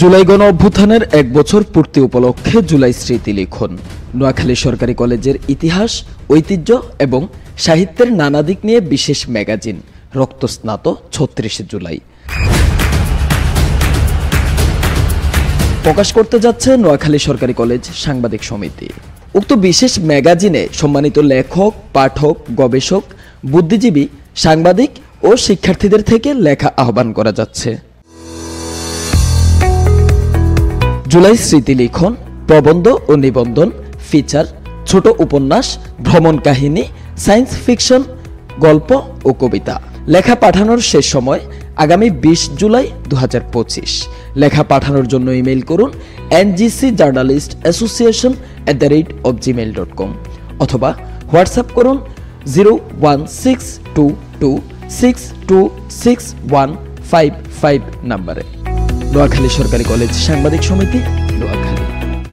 জুলাই গণ অভ্যুত্থানের 1 বছর পূর্তি উপলক্ষে জুলাই স্মৃতি লিখন। নোয়াখালী সরকারি কলেজের ইতিহাস, ঐতিহ্য এবং সাহিত্যের নানা দিক নিয়ে বিশেষ ম্যাগাজিন রক্তস্নাত ৩৬ জুলাই প্রকাশ করতে যাচ্ছে নোয়াখালী সরকারি কলেজ সাংবাদিক সমিতি। উক্ত বিশেষ ম্যাগাজিনে সম্মানিত লেখক, পাঠক, গবেষক, বুদ্ধিজীবী, সাংবাদিক ও শিক্ষার্থীদের থেকে লেখা আহ্বান করা যাচ্ছে। জুলাই স্মৃতি লিখন, প্রবন্ধ ও নিবন্ধন, ফিচার, ছোট উপন্যাস, ভ্রমণ কাহিনী, সায়েন্স ফিকশন, গল্প ও কবিতা। লেখা পাঠানোর শেষ সময় আগামী 20 জুলাই 2025। লেখা পাঠানোর জন্য ইমেইল করুন ngcjournalistasociation@gmail.com অথবা হোয়াটসঅ্যাপ করুন 01622626155 নম্বরে। নোয়াখালী সরকারি কলেজ সাংবাদিক সমিতি, নোয়াখালী।